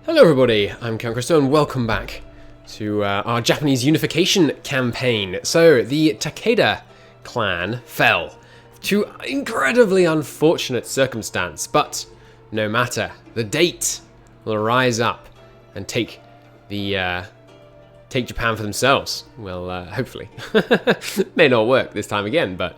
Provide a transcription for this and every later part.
Hello everybody, I'm Count Christo and welcome back to our Japanese unification campaign. So, the Takeda clan fell to incredibly unfortunate circumstance, but no matter, the date will rise up and take Japan for themselves. Well, hopefully. May not work this time again, but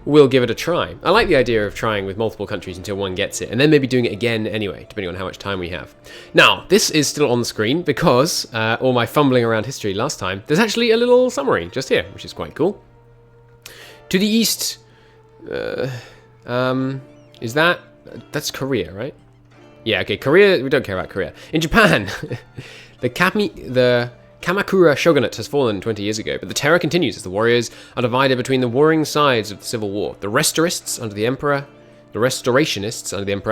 we'll give it a try. I like the idea of trying with multiple countries until one gets it, and then maybe doing it again anyway, depending on how much time we have. Now, this is still on the screen because all my fumbling around history last time, there's actually a little summary just here, which is quite cool. To the east, that's Korea, right? Yeah, okay, Korea, we don't care about Korea. In Japan, the Kamakura Shogunate has fallen 20 years ago, but the terror continues as the warriors are divided between the warring sides of the civil war. The Restorationists under the Emperor,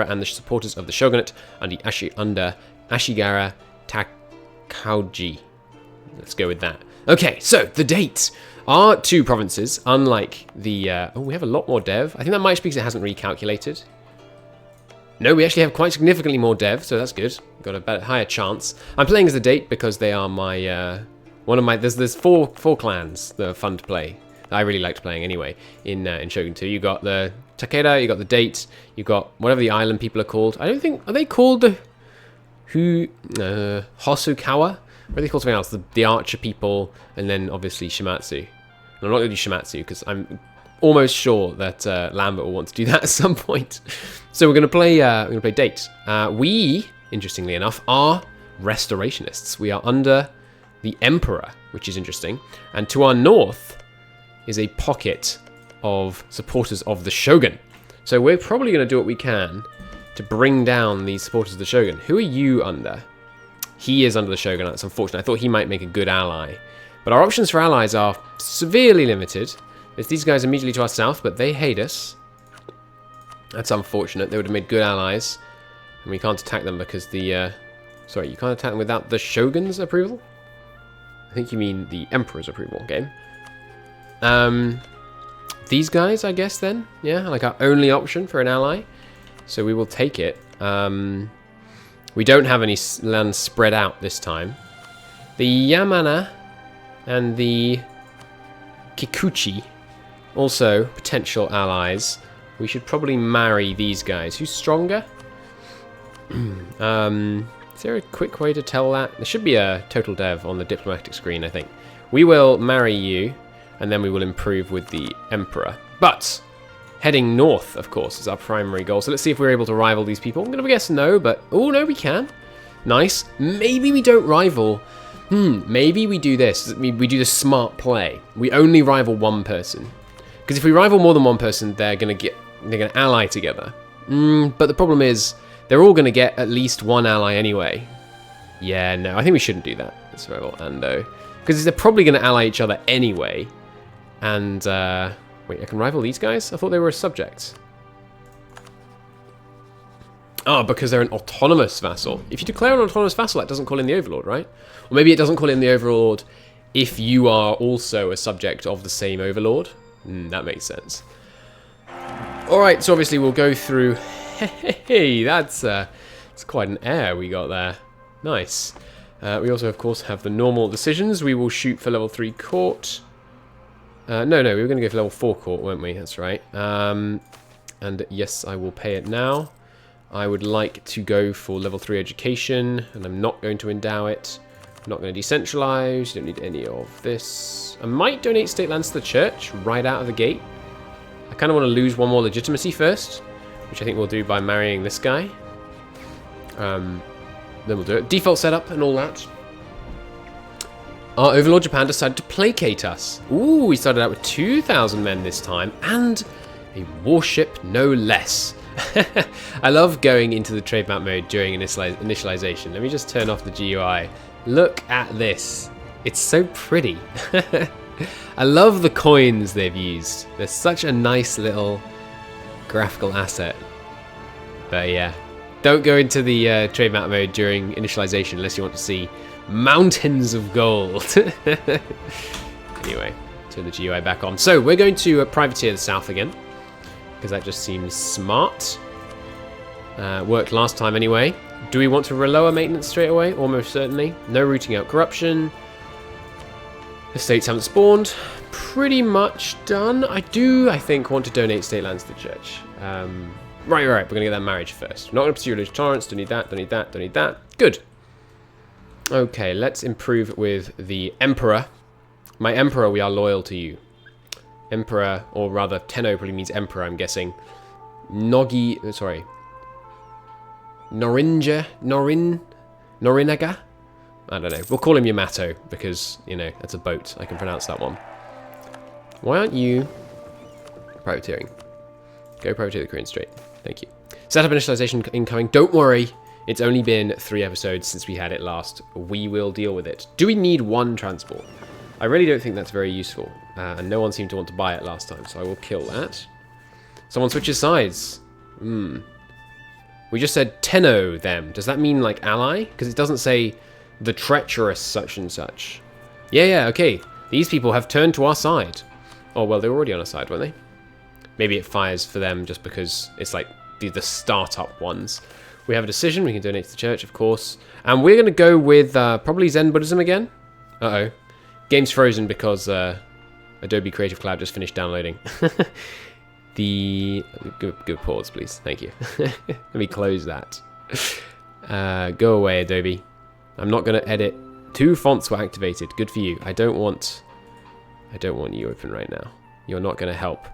and the supporters of the Shogunate under Ashigara Takauji. Let's go with that. Okay, so the dates are two provinces, unlike the... we have a lot more dev. I think that might be because it hasn't recalculated. No, we actually have quite significantly more dev, so that's good. Got a better, higher chance. I'm playing as the date because they are my one of my. There's four clans that are fun to play. I really liked playing anyway in Shogun 2. You got the Takeda, you got the date, you got whatever the island people are called. I don't think, are they called the Hosokawa? Or are they called something else? The archer people, and then obviously Shimatsu. And I'm not going to do Shimatsu because I'm almost sure that Lambert will want to do that at some point. So we're going to play. Date. We, interestingly enough, are Restorationists. We are under the Emperor, which is interesting. And to our north is a pocket of supporters of the Shogun. So we're probably going to do what we can to bring down these supporters of the Shogun. Who are you under? He is under the Shogun. That's unfortunate. I thought he might make a good ally, but our options for allies are severely limited. It's these guys immediately to our south, but they hate us. That's unfortunate. They would have made good allies. And we can't attack them because the... sorry, you can't attack them without the Shogun's approval? I think you mean the Emperor's approval, game. These guys, I guess, then? Yeah, like our only option for an ally. So we will take it. We don't have any land spread out this time. The Yamana and the Kikuchi... also, potential allies. We should probably marry these guys. Who's stronger? Is there a quick way to tell that? There should be a total dev on the diplomatic screen, I think. We will marry you, and then we will improve with the Emperor. But, heading north, of course, is our primary goal. So let's see if we're able to rival these people. I'm going to guess no, but... oh, no, we can. Nice. Maybe we don't rival... maybe we do this. We do the smart play. We only rival one person. Because if we rival more than one person, they're gonna ally together. But the problem is, they're all gonna get at least one ally anyway. Yeah, no, I think we shouldn't do that. Let's rival Ando. Because they're probably gonna ally each other anyway. And, wait, I can rival these guys? I thought they were a subject. Oh, because they're an autonomous vassal. If you declare an autonomous vassal, that doesn't call in the overlord, right? Or maybe it doesn't call in the overlord if you are also a subject of the same overlord. That makes sense. Alright, so obviously we'll go through... hey, that's quite an air we got there. Nice. We also, of course, have the normal decisions. We will shoot for level 3 court. No, we were going to go for level 4 court, weren't we? That's right. And yes, I will pay it now. I would like to go for level 3 education, and I'm not going to endow it. I'm not going to decentralize. You don't need any of this. I might donate state lands to the church right out of the gate. I kind of want to lose one more legitimacy first, which I think we'll do by marrying this guy. Then we'll do it. Default setup and all that. Our overlord Japan decided to placate us. Ooh, we started out with 2,000 men this time, and a warship no less. I love going into the trade map mode during initialization. Let me just turn off the GUI. Look at this. It's so pretty. I love the coins they've used. They're such a nice little graphical asset. But yeah, don't go into the trade map mode during initialization unless you want to see mountains of gold. Anyway, turn the GUI back on. So we're going to privateer the south again, because that just seems smart. Worked last time anyway. Do we want to lower maintenance straight away? Almost certainly. No rooting out corruption. Estates haven't spawned. Pretty much done. I think, want to donate state lands to the church. Right. We're going to get that marriage first. We're not going to pursue religious tolerance. Don't need that, don't need that, don't need that. Good. Okay, let's improve with the Emperor. My Emperor, we are loyal to you. Emperor, or rather, Tenno probably means Emperor, I'm guessing. Norinaga? I don't know. We'll call him Yamato, because, you know, that's a boat. I can pronounce that one. Why aren't you privateering? Go privateer the Korean Strait. Thank you. Setup initialization incoming. Don't worry. It's only been 3 episodes since we had it last. We will deal with it. Do we need 1 transport? I really don't think that's very useful. And no one seemed to want to buy it last time, so I will kill that. Someone switches sides. We just said Tenno them. Does that mean, like, ally? Because it doesn't say the treacherous such and such. Yeah, okay. These people have turned to our side. Oh, well, they were already on our side, weren't they? Maybe it fires for them just because it's like the startup ones. We have a decision. We can donate to the church, of course. And we're going to go with probably Zen Buddhism again. Uh-oh. Game's frozen because Adobe Creative Cloud just finished downloading. Good pause, please. Thank you. Let me close that. Go away, Adobe. I'm not going to edit. 2 fonts were activated. Good for you. I don't want you open right now. You're not going to help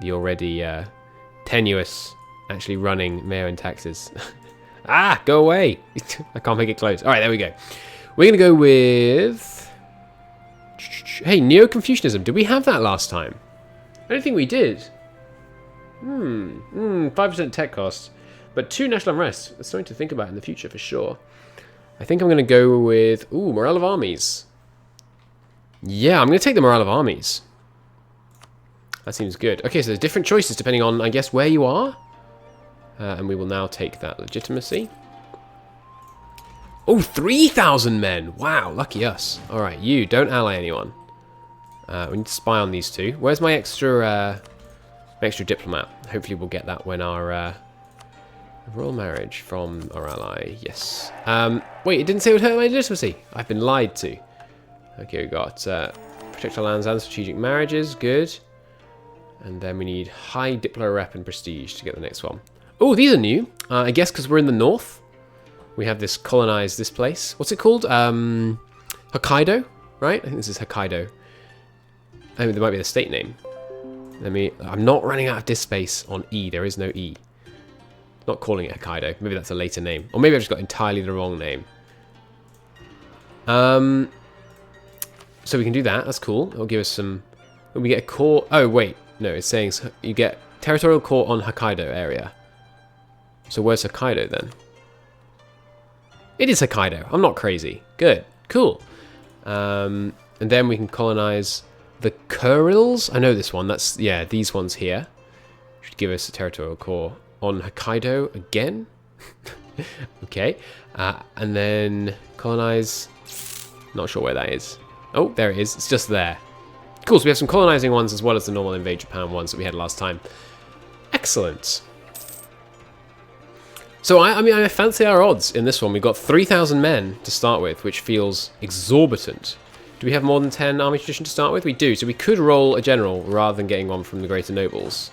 the already tenuous actually running MEIOU&Taxes. Go away. I can't make it close. All right, there we go. We're going to go with... Hey, Neo-Confucianism. Did we have that last time? I don't think we did. 5% tech cost. But 2 national unrest. That's something to think about in the future for sure. I think I'm going to go with... morale of armies. Yeah, I'm going to take the morale of armies. That seems good. Okay, so there's different choices depending on, I guess, where you are. And we will now take that legitimacy. Oh, 3,000 men. Wow, lucky us. All right, you, don't ally anyone. We need to spy on these 2. Where's my extra diplomat? Hopefully we'll get that when our royal marriage from our ally. Yes. Wait, it didn't say it would hurt my legitimacy. I've been lied to. Okay, we got protect our lands and strategic marriages. Good. And then we need high diplo rep and prestige to get the next one. Oh, these are new. I guess because we're in the north. We have this colonized this place. What's it called? Hokkaido, right? I think this is Hokkaido. I mean, there might be the state name. I'm not running out of disk space on E. There is no E. Not calling it Hokkaido. Maybe that's a later name. Or maybe I've just got entirely the wrong name. So we can do that. That's cool. It'll give us some... We get a core... Oh, wait. No, it's saying you get territorial core on Hokkaido area. So where's Hokkaido then? It is Hokkaido. I'm not crazy. Good. Cool. And then we can colonize the Kurils. I know this one. That's, yeah, these ones here. Should give us a territorial core on Hokkaido again. Okay. And then colonize... Not sure where that is. Oh, there it is. It's just there. Cool, so we have some colonizing ones as well as the normal invade Japan ones that we had last time. Excellent. So, I mean, I fancy our odds in this one. We've got 3,000 men to start with, which feels exorbitant. Do we have more than 10 army tradition to start with? We do, so we could roll a general rather than getting one from the greater nobles.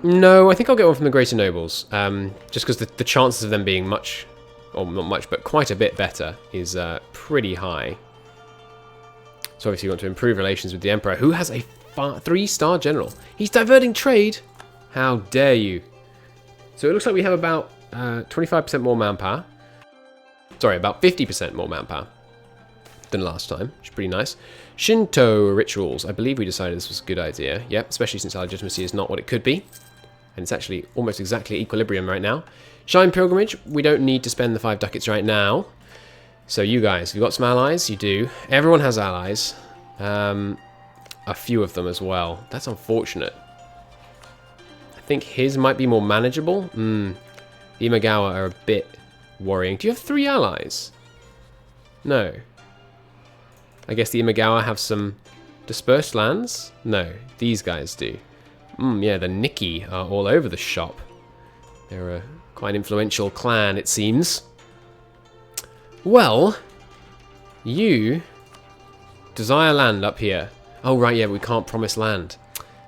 No, I think I'll get one from the greater nobles. Just because the chances of them being much... or not much, but quite a bit better, is pretty high. So obviously you want to improve relations with the Emperor, who has a 3-star general. He's diverting trade! How dare you! So it looks like we have about 25% more manpower. Sorry, about 50% more manpower than last time, which is pretty nice. Shinto rituals. I believe we decided this was a good idea. Yep, especially since our legitimacy is not what it could be. And it's actually almost exactly equilibrium right now. Shine Pilgrimage, we don't need to spend the 5 ducats right now. So you guys, you've got some allies? You do. Everyone has allies. A few of them as well. That's unfortunate. I think his might be more manageable. The Imagawa are a bit worrying. Do you have 3 allies? No. I guess the Imagawa have some dispersed lands? No, these guys do. Yeah, the Nikki are all over the shop. They're a quite influential clan, it seems. Well, you desire land up here. Oh, right, yeah, we can't promise land.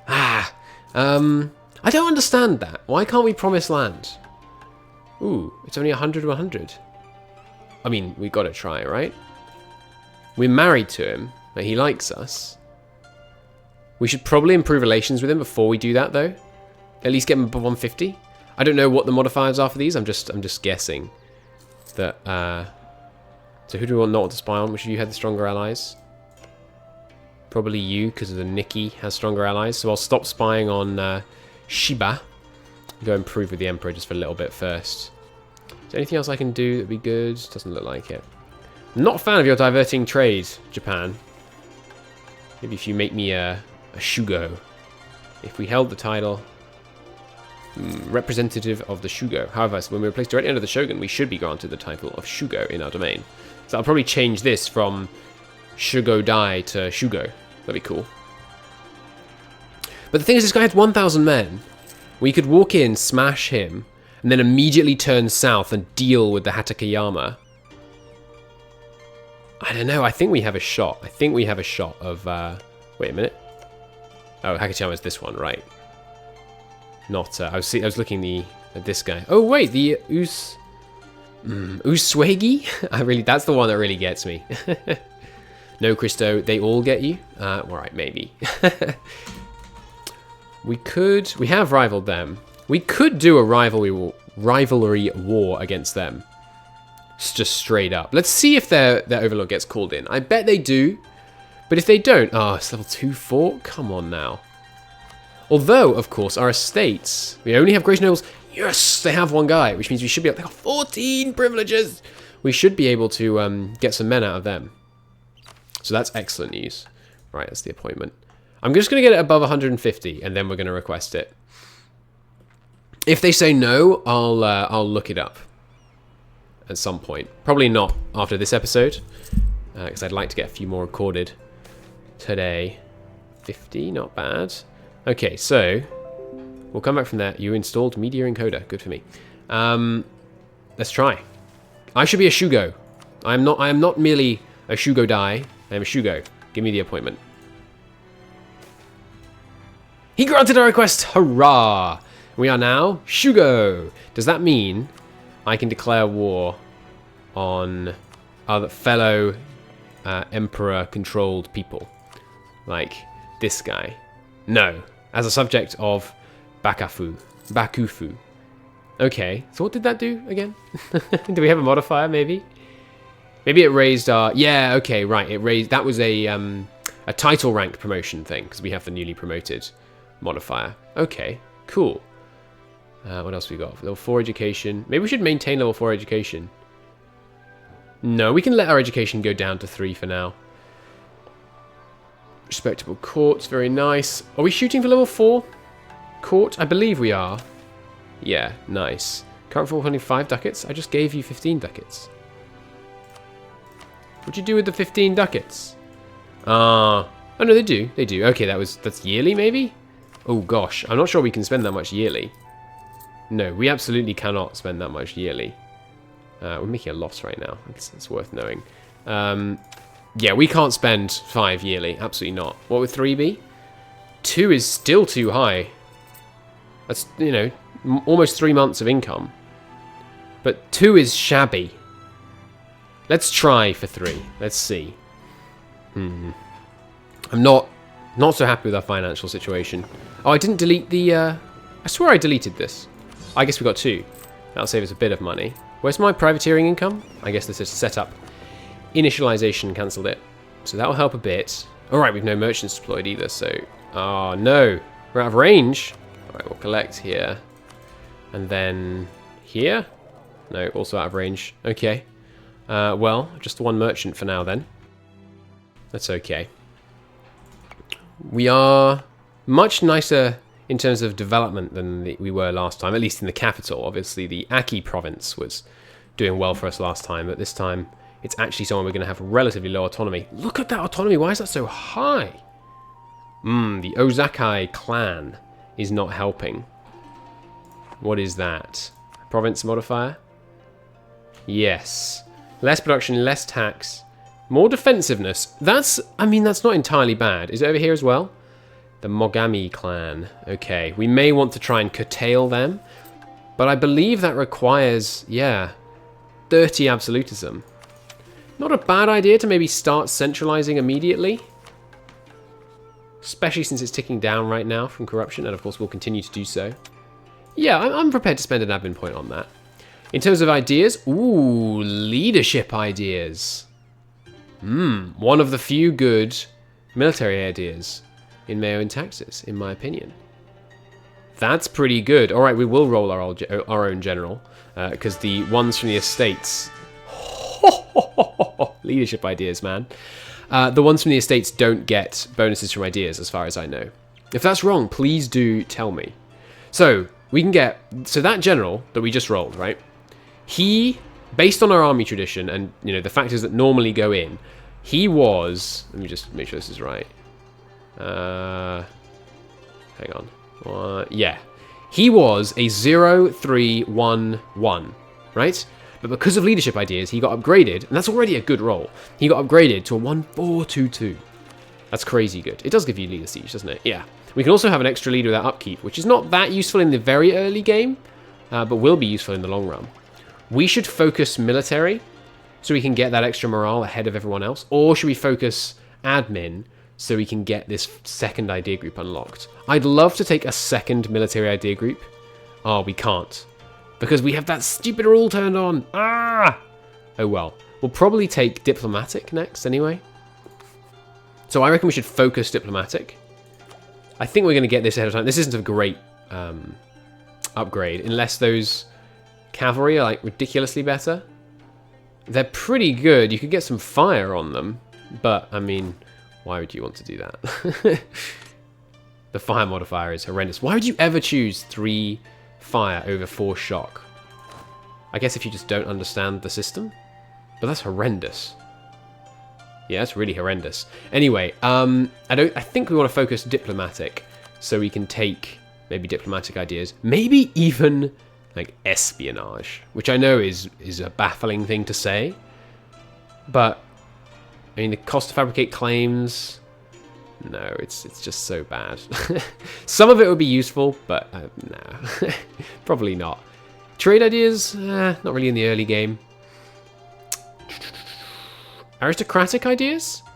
I don't understand that. Why can't we promise land? Ooh, it's only 100 to 100. I mean, we got to try, right? We're married to him, but he likes us. We should probably improve relations with him before we do that, though. At least get him above 150. I don't know what the modifiers are for these. I'm just guessing that. So who do we not want to spy on? Which of you had the stronger allies? Probably you, because the Nikki has stronger allies. So I'll stop spying on Shiba. Go improve with the Emperor just for a little bit first. Is there anything else I can do that'd be good? Doesn't look like it. I'm not a fan of your diverting trade, Japan. Maybe if you make me a Shugo. If we held the title, representative of the Shugo. However, when we're placed directly under the Shogun, we should be granted the title of Shugo in our domain. So I'll probably change this from Shugodai to Shugo. That'd be cool. But the thing is, this guy had 1,000 men. We could walk in, smash him, and then immediately turn south and deal with the Hatakeyama. I don't know. I think we have a shot. I think we have a shot of... wait a minute. Oh, Hatakeyama is this one, right? Not... I was looking at this guy. Oh, wait. The Uswegi? That's the one that really gets me. No, Christo. They all get you? All right, maybe. We have rivaled them. We could do a rivalry war against them. Just straight up. Let's see if their overlord gets called in. I bet they do. But if they don't... Oh, it's level 2 fort? Come on now. Although, of course, our estates... We only have Great Nobles. Yes! They have one guy. Which means we should be able... They got 14 privileges! We should be able to get some men out of them. So that's excellent news. Right, that's the appointment. I'm just going to get it above 150, and then we're going to request it. If they say no, I'll look it up at some point. Probably not after this episode, because I'd like to get a few more recorded today. 50, not bad. Okay, so we'll come back from there. You installed Media Encoder. Good for me. Let's try. I should be a Shugo. I am not merely a Shugodai. I am a Shugo. Give me the appointment. He granted our request! Hurrah! We are now Shugo! Does that mean I can declare war on other fellow Emperor-controlled people? Like this guy? No. As a subject of Bakufu. Okay, so what did that do again? Do we have a modifier, maybe? Maybe it raised our... Yeah, okay, right. It raised... That was a title rank promotion thing, because we have the newly promoted modifier. Okay, cool. What else we got? Level 4 education. Maybe we should maintain level 4 education. No, we can let our education go down to 3 for now. Respectable courts, very nice. Are we shooting for level 4 court? I believe we are. Yeah, nice. Current for 25 ducats? I just gave you 15 ducats. What'd you do with the 15 ducats? Oh no, they do. They do. Okay, that's yearly, maybe? Oh gosh, I'm not sure we can spend that much yearly. No, we absolutely cannot spend that much yearly. We're making a loss right now. It's worth knowing. Yeah, we can't spend 5 yearly. Absolutely not. What would 3 be? 2 is still too high. That's, you know, almost 3 months of income. But 2 is shabby. Let's try for 3. Let's see. I'm not so happy with our financial situation. Oh, I didn't delete the... I swear I deleted this. I guess we got 2. That'll save us a bit of money. Where's my privateering income? I guess this is set up. Initialization cancelled it. So that'll help a bit. Alright, we've no merchants deployed either, so... Oh, no. We're out of range. Alright, we'll collect here. And then... Here? No, also out of range. Okay. Well, just 1 merchant for now, then. That's okay. We are much nicer in terms of development than we were last time, at least in the capital. Obviously, the Aki province was doing well for us last time, but this time it's actually somewhere we're going to have relatively low autonomy. Look at that autonomy. Why is that so high? The Ozakai clan is not helping. What is that? Province modifier? Yes. Less production, less tax, more defensiveness. That's, I mean, that's not entirely bad. Is it over here as well? The Mogami clan. Okay, we may want to try and curtail them, but I believe that requires, yeah, 30 absolutism. Not a bad idea to maybe start centralizing immediately, especially since it's ticking down right now from corruption, and of course we'll continue to do so. Yeah, I'm prepared to spend an admin point on that. In terms of ideas, ooh, leadership ideas. One of the few good military ideas in MEIOU&Taxes, in my opinion. That's pretty good. All right, we will roll our own general, because the ones from the estates... leadership ideas, man. The ones from the estates don't get bonuses from ideas, as far as I know. If that's wrong, please do tell me. So, we can get... So that general that we just rolled, right? He, based on our army tradition and, you know, the factors that normally go in, he was... Let me just make sure this is right. Hang on. Yeah. He was a 0-3-1-1, right? But because of leadership ideas, he got upgraded, and that's already a good roll. He got upgraded to a 1-4-2-2. That's crazy good. It does give you leader siege, doesn't it? Yeah. We can also have an extra leader without upkeep, which is not that useful in the very early game, but will be useful in the long run. We should focus military, so we can get that extra morale ahead of everyone else, or should we focus admin, so we can get this second idea group unlocked? I'd love to take a second military idea group. Oh, we can't. Because we have that stupid rule turned on. Ah! Oh well. We'll probably take diplomatic next anyway. So I reckon we should focus diplomatic. I think we're going to get this ahead of time. This isn't a great upgrade, unless those cavalry are like ridiculously better. They're pretty good. You could get some fire on them, but I mean, why would you want to do that? The fire modifier is horrendous. Why would you ever choose 3 fire over 4 shock? I guess if you just don't understand the system, but that's horrendous. Yeah, that's really horrendous. Anyway, I think we want to focus diplomatic, so we can take maybe diplomatic ideas, maybe even like espionage, which I know is a baffling thing to say, but I mean the cost to fabricate claims. No, it's just so bad. Some of it would be useful, but no, probably not. Trade ideas, not really in the early game. Aristocratic ideas? I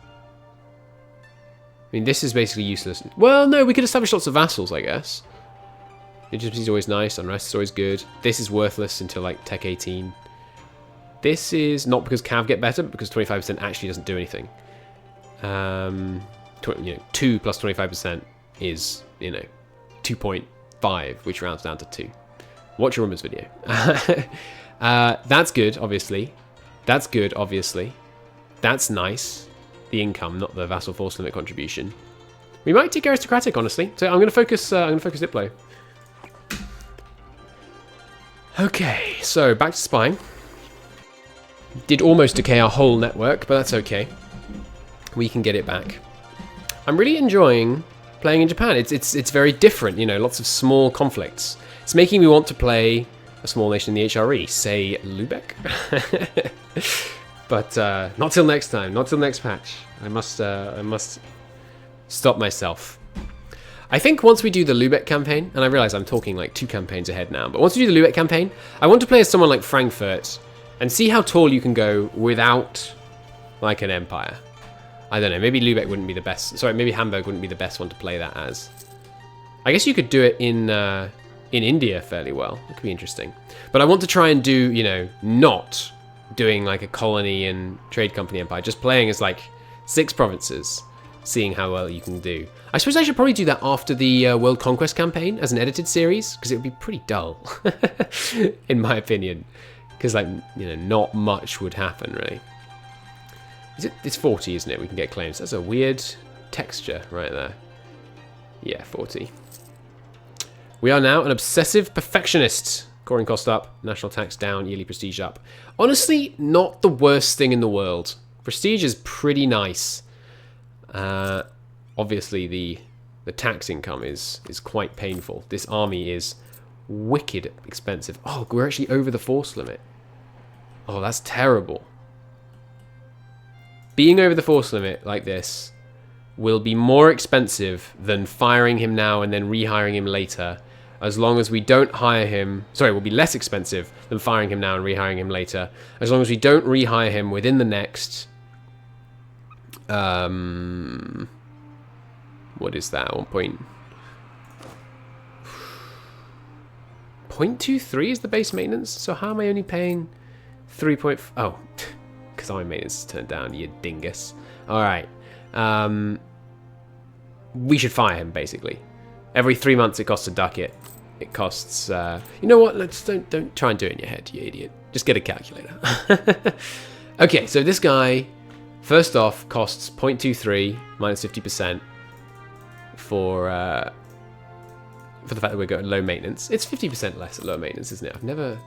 mean, this is basically useless. Well, no, we could establish lots of vassals, I guess. Legitimacy is always nice, unrest is always good. This is worthless until like Tech 18. This is not because Cav get better, but because 25% actually doesn't do anything. 2 plus 25% is, 2.5, which rounds down to 2. Watch your Rumors video. That's good, obviously. That's good, obviously. That's nice. The income, not the vassal force limit contribution. We might take aristocratic, honestly. So I'm going to focus. Diplo. Okay, so back to spying. Did almost decay our whole network, but that's okay. We can get it back. I'm really enjoying playing in Japan. It's very different, lots of small conflicts. It's making me want to play a small nation in the HRE, say Lubeck. But not till next time, not till next patch. I must stop myself. I think once we do the Lubeck campaign, and I realize I'm talking like 2 campaigns ahead now, but once we do the Lubeck campaign, I want to play as someone like Frankfurt and see how tall you can go without like an empire. I don't know, maybe Lubeck wouldn't be the best. Sorry, maybe Hamburg wouldn't be the best one to play that as. I guess you could do it in India fairly well. It could be interesting. But I want to try and do, not doing like a colony and trade company empire, just playing as like 6 provinces, seeing how well you can do. I suppose I should probably do that after the World Conquest campaign as an edited series, because it would be pretty dull, in my opinion. Because not much would happen really. It's 40, isn't it? We can get claims. That's a weird texture right there. Yeah, 40. We are now an obsessive perfectionist. Coring cost up, national tax down, yearly prestige up. Honestly, not the worst thing in the world. Prestige is pretty nice. Obviously, the The tax income is quite painful. This army is wicked expensive. Oh, we're actually over the force limit. Oh, that's terrible. Being over the force limit like this will be more expensive than firing him now and then rehiring him later, as long as we don't hire him. Sorry, it will be less expensive than firing him now and rehiring him later, as long as we don't rehire him within the next what is that? 0.23 is the base maintenance. So how am I only paying 3. Oh, because my maintenance is turned down, you dingus. All right. We should fire him, basically. Every 3 months it costs a ducat. It costs... you know what? Let's don't try and do it in your head, you idiot. Just get a calculator. Okay, so this guy, first off, costs 0.23 minus 50% for the fact that we're going low maintenance. It's 50% less at low maintenance, isn't it? I've never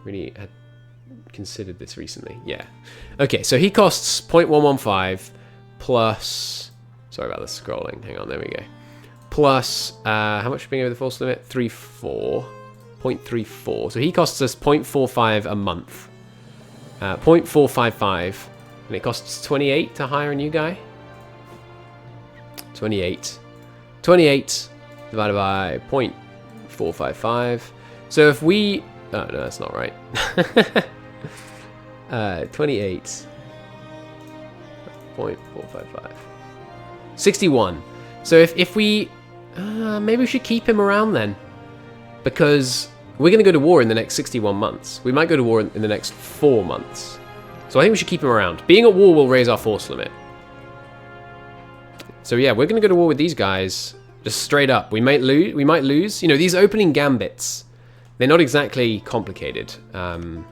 really had considered this recently. Yeah. Okay, so he costs 0.115 plus... Sorry about the scrolling. Hang on, there we go. Plus, how much are we being over the force limit? 0.34. So he costs us 0.45 a month. 0.455. And it costs 28 to hire a new guy. 28 divided by 0.455. So if we... Oh, no, that's not right. 28. 0.455. 61. So if we... maybe we should keep him around then. Because we're going to go to war in the next 61 months. We might go to war in the next 4 months. So I think we should keep him around. Being at war will raise our force limit. So yeah, we're going to go to war with these guys. Just straight up. We might lose. You know, these opening gambits, they're not exactly complicated. I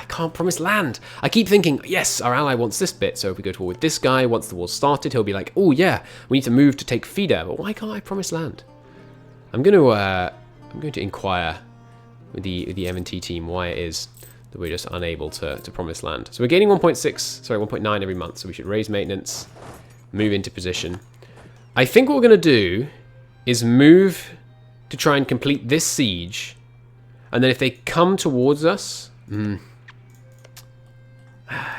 can't promise land. I keep thinking, yes, our ally wants this bit. So if we go to war with this guy, once the war's started, he'll be like, oh yeah, we need to move to take feeder. But why can't I promise land? I'm going to inquire with the M&T team why it is that we're just unable to promise land. So we're gaining 1.9 every month. So we should raise maintenance, move into position. I think what we're going to do is move to try and complete this siege. And then if they come towards us...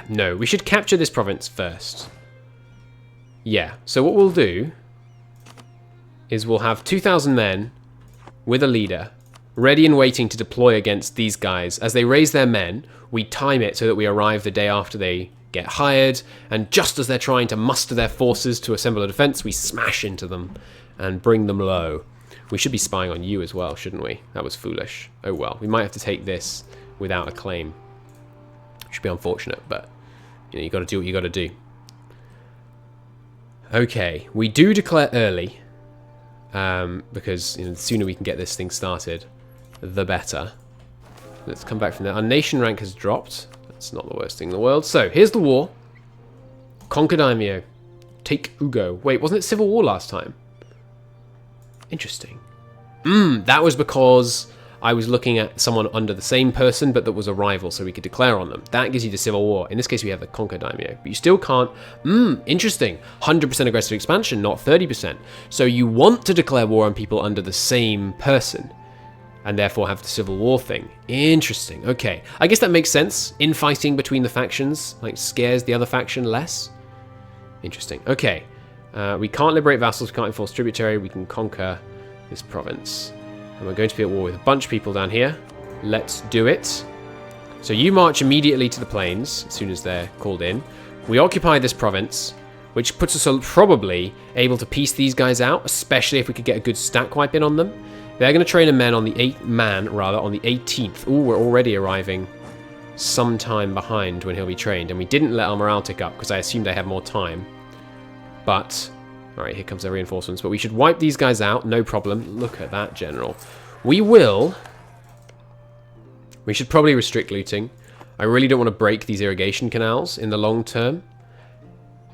No, we should capture this province first. Yeah, so what we'll do is we'll have 2,000 men with a leader ready and waiting to deploy against these guys. As they raise their men, we time it so that we arrive the day after they get hired, and just as they're trying to muster their forces to assemble a defense, we smash into them and bring them low. We should be spying on you as well, shouldn't we? That was foolish. Oh well, we might have to take this without a claim. Should be unfortunate, but you know, you got to do what you got to do. Okay, we do declare early, because you know, the sooner we can get this thing started, the better. Let's come back from there. Our nation rank has dropped. That's not the worst thing in the world. So here's the war. Conquer Daimyo. Take Ugo. Wait, wasn't it civil war last time? Interesting. That was because I was looking at someone under the same person, but that was a rival, so we could declare on them. That gives you the civil war. In this case, we have the Conquer Daimyo, but you still can't. Interesting. 100% aggressive expansion, not 30%. So you want to declare war on people under the same person, and therefore have the civil war thing. Interesting. Okay. I guess that makes sense. Infighting between the factions, like, scares the other faction less. Interesting. Okay. We can't liberate vassals, we can't enforce tributary, we can conquer this province. And we're going to be at war with a bunch of people down here. Let's do it. So you march immediately to the plains as soon as they're called in. We occupy this province, which puts us probably able to piece these guys out, especially if we could get a good stack wipe in on them. They're going to train a man on the 18th. Ooh, we're already arriving sometime behind when he'll be trained, and we didn't let our morale tick up because I assumed they had more time. But, alright, here comes their reinforcements. But we should wipe these guys out, no problem. Look at that, General. We should probably restrict looting. I really don't want to break these irrigation canals in the long term.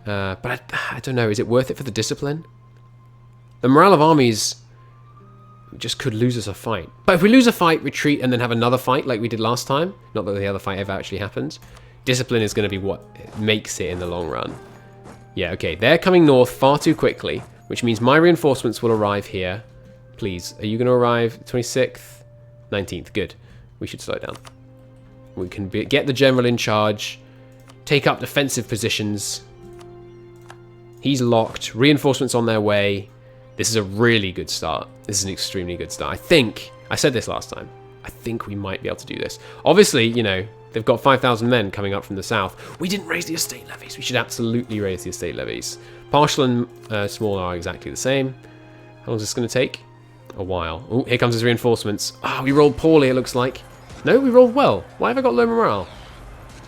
But I don't know, is it worth it for the discipline? The morale of armies just could lose us a fight. But if we lose a fight, retreat, and then have another fight like we did last time, not that the other fight ever actually happened, discipline is going to be what makes it in the long run. Yeah, okay. They're coming north far too quickly, which means my reinforcements will arrive here. Please, are you going to arrive 26th? 19th, good. We should slow down. We can get the general in charge, take up defensive positions. He's locked. Reinforcements on their way. This is a really good start. This is an extremely good start. I think, I said this last time, I think we might be able to do this. Obviously, you know, they've got 5,000 men coming up from the south. We didn't raise the estate levies. We should absolutely raise the estate levies. Partial and small are exactly the same. How long is this going to take? A while. Oh, here comes his reinforcements. Ah, we rolled poorly, it looks like. No, we rolled well. Why have I got low morale?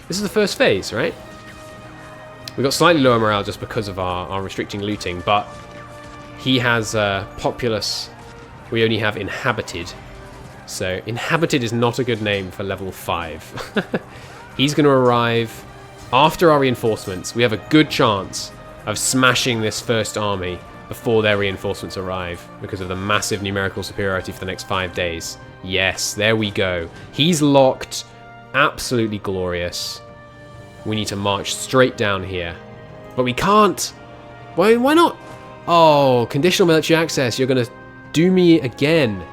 This is the first phase, right? We got slightly lower morale just because of our restricting looting, but he has populous. We only have inhabited. So inhabited is not a good name for level 5. He's going to arrive after our reinforcements. We have a good chance of smashing this first army before their reinforcements arrive because of the massive numerical superiority for the next 5 days. Yes, there we go. He's locked. Absolutely glorious. We need to march straight down here. But we can't. Why not? Oh, conditional military access. You're going to do me again.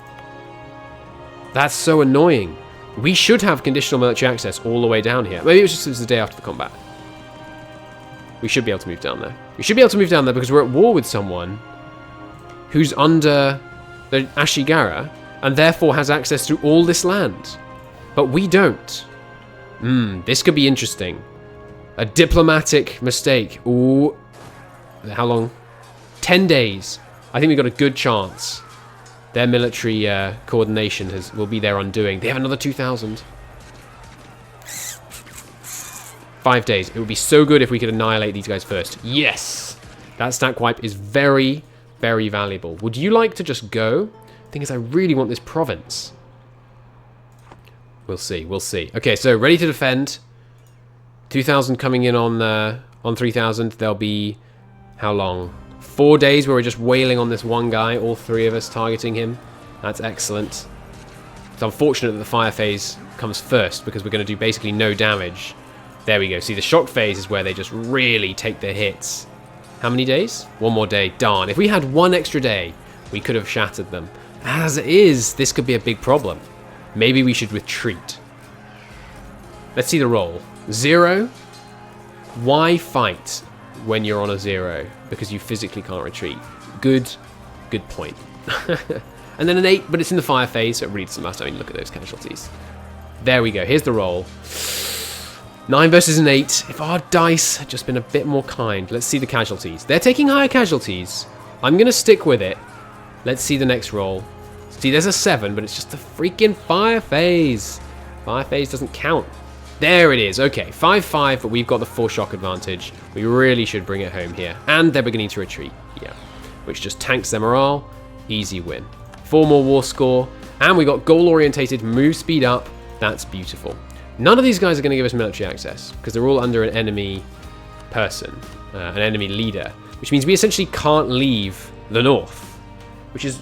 That's so annoying. We should have conditional military access all the way down here. Maybe it was just the day after the combat. We should be able to move down there. We should be able to move down there because we're at war with someone who's under the Ashigara and therefore has access to all this land. But we don't. This could be interesting. A diplomatic mistake. Ooh. How long? 10 days. I think we've got a good chance. Their military coordination will be their undoing. They have another 2,000. 5 days. It would be so good if we could annihilate these guys first. Yes! That stack wipe is very, very valuable. Would you like to just go? The thing is, I really want this province. We'll see. We'll see. Okay, so ready to defend. 2,000 coming in on 3,000. There'll be... how long? 4 days where we're just wailing on this one guy. All 3 of us targeting him. That's excellent. It's unfortunate that the fire phase comes first because we're going to do basically no damage. There we go. See, the shock phase is where they just really take their hits. How many days? 1 more day. Darn. If we had 1 extra day, we could have shattered them. As it is, this could be a big problem. Maybe we should retreat. Let's see the roll. 0. Why fight when you're on a 0? Because you physically can't retreat. Good point. And then an 8, but it's in the fire phase, so it really doesn't matter. I mean, look at those casualties. There we go. Here's the roll. 9 versus an 8. If our dice had just been a bit more kind. Let's see the casualties. They're taking higher casualties. I'm going to stick with it. Let's see the next roll. See, there's a 7, but it's just the freaking fire phase. Fire phase doesn't count. There it is. Okay, 5-5, but we've got the 4 shock advantage. We really should bring it home here. And they're beginning to retreat. Yeah, which just tanks their morale. Easy win. 4 more war score. And we got goal-orientated move speed up. That's beautiful. None of these guys are going to give us military access because they're all under an enemy person, an enemy leader, which means we essentially can't leave the north, which is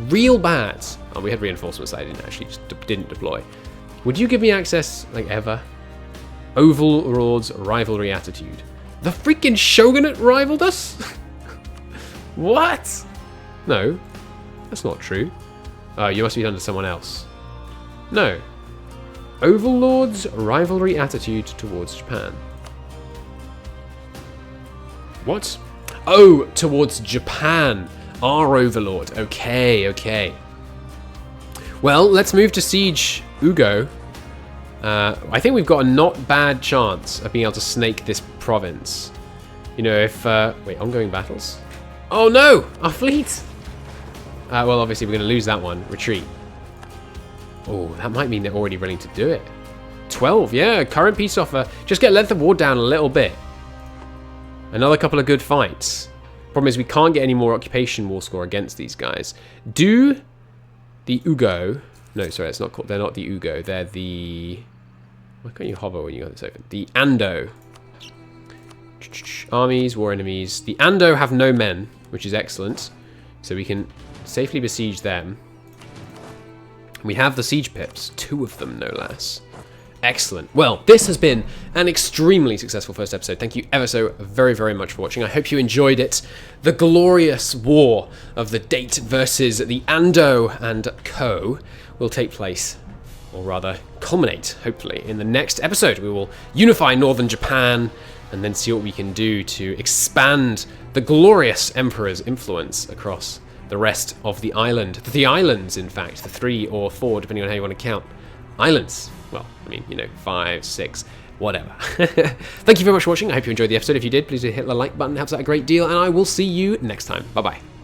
real bad. Oh, we had reinforcements that I didn't actually just didn't deploy. Would you give me access, like, ever? Overlord's rivalry attitude. The freaking Shogunate rivaled us? What? No, that's not true. You must be under someone else. No. Overlord's rivalry attitude towards Japan. What? Oh, towards Japan. Our overlord. Okay, okay. Well, let's move to siege Ugo. I think we've got a not bad chance of being able to snake this province. You know, if... wait, ongoing battles? Oh no! Our fleet! Well, obviously we're going to lose that one. Retreat. Oh, that might mean they're already willing to do it. 12, yeah, current peace offer. Just get length of war down a little bit. Another couple of good fights. Problem is we can't get any more occupation war score against these guys. Do the Ugo... No, sorry, it's not called... They're not the Ugo. They're the... Why can't you hover when you got this open? The Ando. Armies, war enemies. The Ando have no men, which is excellent. So we can safely besiege them. We have the siege pips. 2 of them, no less. Excellent. Well, this has been an extremely successful first episode. Thank you ever so very much for watching. I hope you enjoyed it. The glorious war of the Date versus the Ando and Co. will take place, or rather culminate, hopefully, in the next episode. We will unify northern Japan and then see what we can do to expand the glorious Emperor's influence across the rest of the island. The islands, in fact, the 3 or 4, depending on how you want to count. Islands. Well, I mean, 5, 6, whatever. Thank you very much for watching. I hope you enjoyed the episode. If you did, please do hit the like button. It helps out a great deal. And I will see you next time. Bye-bye.